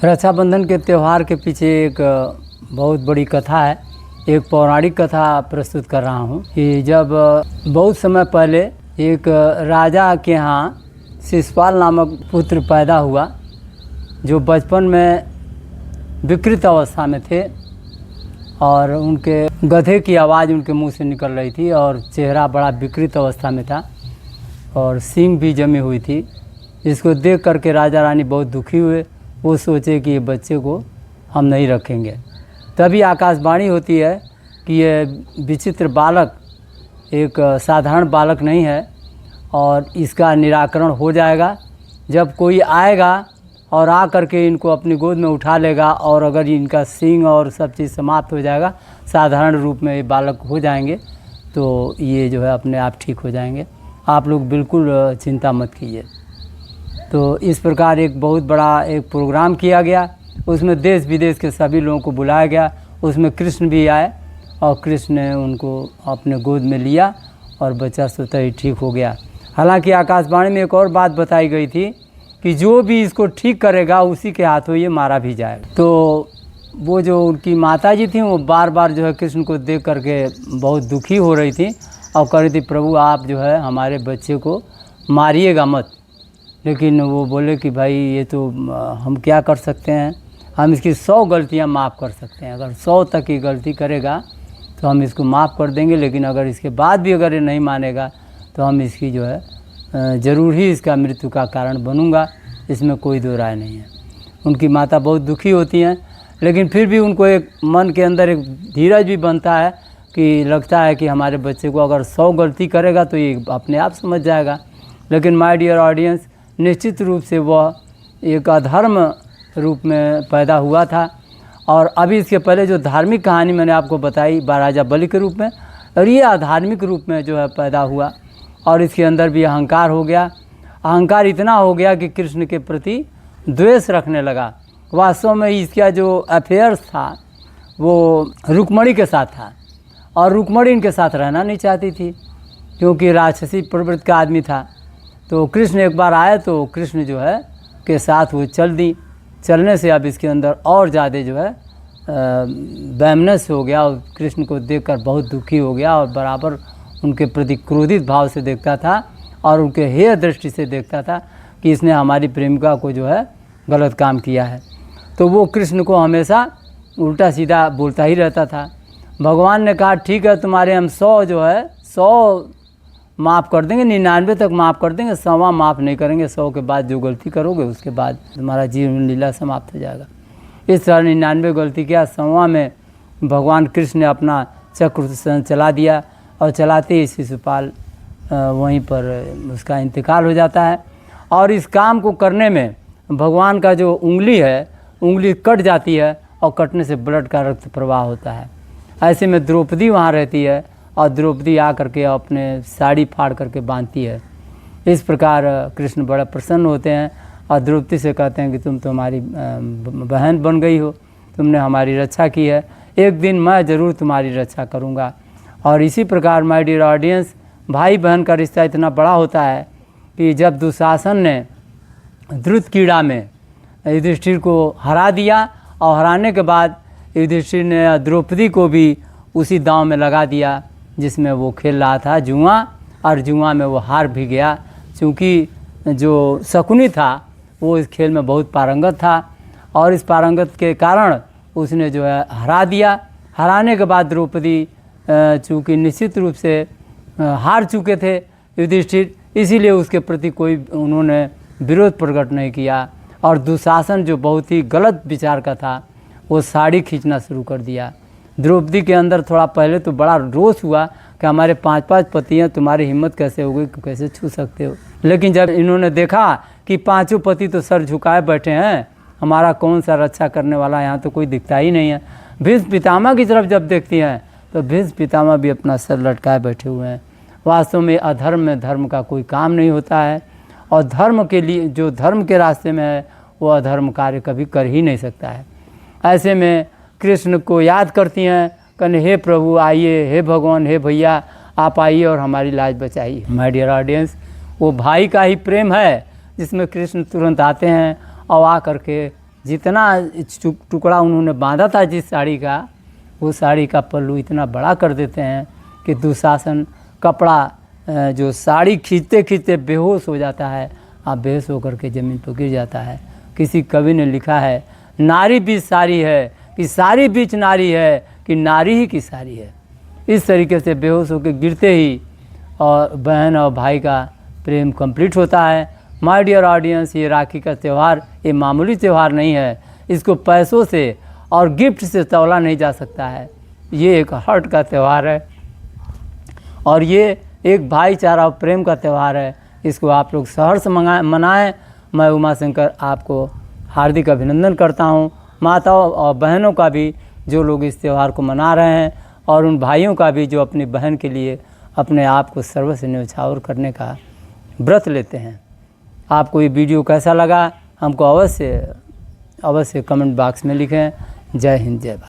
रक्षाबंधन के त्यौहार के पीछे एक बहुत बड़ी कथा है। एक पौराणिक कथा प्रस्तुत कर रहा हूँ कि जब बहुत समय पहले एक राजा के यहाँ शिशुपाल नामक पुत्र पैदा हुआ, जो बचपन में विकृत अवस्था में थे और उनके गधे की आवाज़ उनके मुंह से निकल रही थी और चेहरा बड़ा विकृत अवस्था में था और सींग भी जमी हुई थी। जिसको देख करके राजा रानी बहुत दुखी हुए। वो सोचे कि ये बच्चे को हम नहीं रखेंगे। तभी आकाशवाणी होती है कि ये विचित्र बालक एक साधारण बालक नहीं है और इसका निराकरण हो जाएगा जब कोई आएगा और आ करके इनको अपनी गोद में उठा लेगा, और अगर इनका सींग और सब चीज़ समाप्त हो जाएगा, साधारण रूप में ये बालक हो जाएंगे, तो ये जो है अपने आप ठीक हो जाएंगे। आप लोग बिल्कुल चिंता मत कीजिए। तो इस प्रकार एक बहुत बड़ा एक प्रोग्राम किया गया। उसमें देश विदेश के सभी लोगों को बुलाया गया। उसमें कृष्ण भी आए और कृष्ण ने उनको अपने गोद में लिया और बच्चा स्वतः ही ठीक हो गया। हालांकि आकाशवाणी में एक और बात बताई गई थी कि जो भी इसको ठीक करेगा उसी के हाथों ये मारा भी जाएगा। तो वो जो उनकी माता जी थी वो बार बार जो है कृष्ण को देख करके बहुत दुखी हो रही थी और कह रही थी, प्रभु आप जो है हमारे बच्चे को मारिएगा मत। लेकिन वो बोले कि भाई ये तो हम क्या कर सकते हैं, हम इसकी 100 गलतियां माफ़ कर सकते हैं। अगर 100 तक की गलती करेगा तो हम इसको माफ़ कर देंगे, लेकिन अगर इसके बाद भी अगर ये नहीं मानेगा तो हम इसकी जो है ज़रूर ही इसका मृत्यु का कारण बनूंगा। इसमें कोई दो राय नहीं है। उनकी माता बहुत दुखी होती हैं, लेकिन फिर भी उनको एक मन के अंदर एक धीरज भी बनता है कि लगता है कि हमारे बच्चे को अगर 100 गलती करेगा तो ये अपने आप समझ जाएगा। लेकिन माय डियर ऑडियंस, निश्चित रूप से वह एक अधर्म रूप में पैदा हुआ था। और अभी इसके पहले जो धार्मिक कहानी मैंने आपको बताई राजा बलि के रूप में, और ये अधार्मिक रूप में जो है पैदा हुआ और इसके अंदर भी अहंकार हो गया। अहंकार इतना हो गया कि कृष्ण के प्रति द्वेष रखने लगा। वास्तव में इसका जो अफेयर्स था वो रुक्मणी के साथ था और रुक्मणी इनके साथ रहना नहीं चाहती थी क्योंकि राक्षसी प्रवृत्ति का आदमी था। तो कृष्ण एक बार आए तो कृष्ण जो है के साथ वो चल दी। चलने से अब इसके अंदर और ज़्यादा जो है वैमनस हो गया और कृष्ण को देखकर बहुत दुखी हो गया और बराबर उनके प्रति क्रोधित भाव से देखता था और उनके हेय दृष्टि से देखता था कि इसने हमारी प्रेमिका को जो है गलत काम किया है। तो वो कृष्ण को हमेशा उल्टा सीधा बोलता ही रहता था। भगवान ने कहा ठीक है, तुम्हारे हम 100 जो है 100 माफ़ कर देंगे, 99 तक माफ़ कर देंगे, 100वां माफ़ नहीं करेंगे। 100 के बाद जो गलती करोगे उसके बाद तुम्हारा जीवन लीला समाप्त हो जाएगा। इस तरह 99 गलती किया, 100वां में भगवान कृष्ण ने अपना चक्र चला दिया और चलाते ही शिशुपाल वहीं पर उसका इंतकाल हो जाता है। और इस काम को करने में भगवान का जो उंगली है, उंगली कट जाती है और कटने से ब्लड का रक्त प्रवाह होता है। ऐसे में द्रौपदी वहाँ रहती है और द्रौपदी आ करके अपने साड़ी फाड़ करके बांधती है। इस प्रकार कृष्ण बड़ा प्रसन्न होते हैं और द्रौपदी से कहते हैं कि तुम तो हमारी बहन बन गई हो, तुमने हमारी रक्षा की है, एक दिन मैं ज़रूर तुम्हारी रक्षा करूँगा। और इसी प्रकार माय डियर ऑडियंस, भाई बहन का रिश्ता इतना बड़ा होता है कि जब दुशासन ने द्रुत कीड़ा में युधिष्ठिर को हरा दिया और हराने के बाद युधिष्ठिर ने द्रौपदी को भी उसी दांव में लगा दिया जिसमें वो खेल रहा था जुआ, और जुआ में वो हार भी गया। क्योंकि जो शकुनी था वो इस खेल में बहुत पारंगत था और इस पारंगत के कारण उसने जो है हरा दिया। हराने के बाद द्रौपदी चूँकि निश्चित रूप से हार चुके थे युधिष्ठिर, इसीलिए उसके प्रति कोई उन्होंने विरोध प्रकट नहीं किया। और दुशासन जो बहुत ही गलत विचार का था वो साड़ी खींचना शुरू कर दिया। द्रौपदी के अंदर थोड़ा पहले तो बड़ा रोष हुआ कि हमारे 5-5 पति हैं, तुम्हारी हिम्मत कैसे हो गई, कैसे छू सकते हो। लेकिन जब इन्होंने देखा कि 5 पति तो सर झुकाए बैठे हैं, हमारा कौन सा रक्षा करने वाला, यहाँ तो कोई दिखता ही नहीं है। भीष्म पितामह की तरफ जब देखती हैं तो भीष्म पितामह भी अपना सर लटकाए बैठे हुए हैं। वास्तव में अधर्म में धर्म का कोई काम नहीं होता है और धर्म के लिए जो धर्म के रास्ते में है वो अधर्म कार्य कभी कर ही नहीं सकता है। ऐसे में कृष्ण को याद करती हैं, कहने हे प्रभु आइए, हे भगवान, हे भैया आप आइए और हमारी लाज बचाइए। माय डियर ऑडियंस, वो भाई का ही प्रेम है जिसमें कृष्ण तुरंत आते हैं और आ करके जितना टुकड़ा उन्होंने बांधा था जिस साड़ी का, वो साड़ी का पल्लू इतना बड़ा कर देते हैं कि दुशासन कपड़ा जो साड़ी खींचते खींचते बेहोश हो जाता है, आप बेहोश होकर के ज़मीन पर गिर जाता है। किसी कवि ने लिखा है, नारी बीच सारी है कि सारी बीच नारी है कि नारी ही की सारी है। इस तरीके से बेहोश होकर गिरते ही और बहन और भाई का प्रेम कंप्लीट होता है। माय डियर ऑडियंस, ये राखी का त्यौहार ये मामूली त्यौहार नहीं है, इसको पैसों से और गिफ्ट से तौला नहीं जा सकता है। ये एक हार्ट का त्यौहार है और ये एक भाईचारा और प्रेम का त्यौहार है। इसको आप लोग सहर्ष मनाएं। मैं उमा शंकर आपको हार्दिक अभिनंदन करता हूँ। माताओं और बहनों का भी जो लोग इस त्यौहार को मना रहे हैं, और उन भाइयों का भी जो अपनी बहन के लिए अपने आप को सर्वस्व न्यौछावर करने का व्रत लेते हैं। आपको ये वीडियो कैसा लगा हमको अवश्य कमेंट बॉक्स में लिखें। जय हिंद, जय भारत।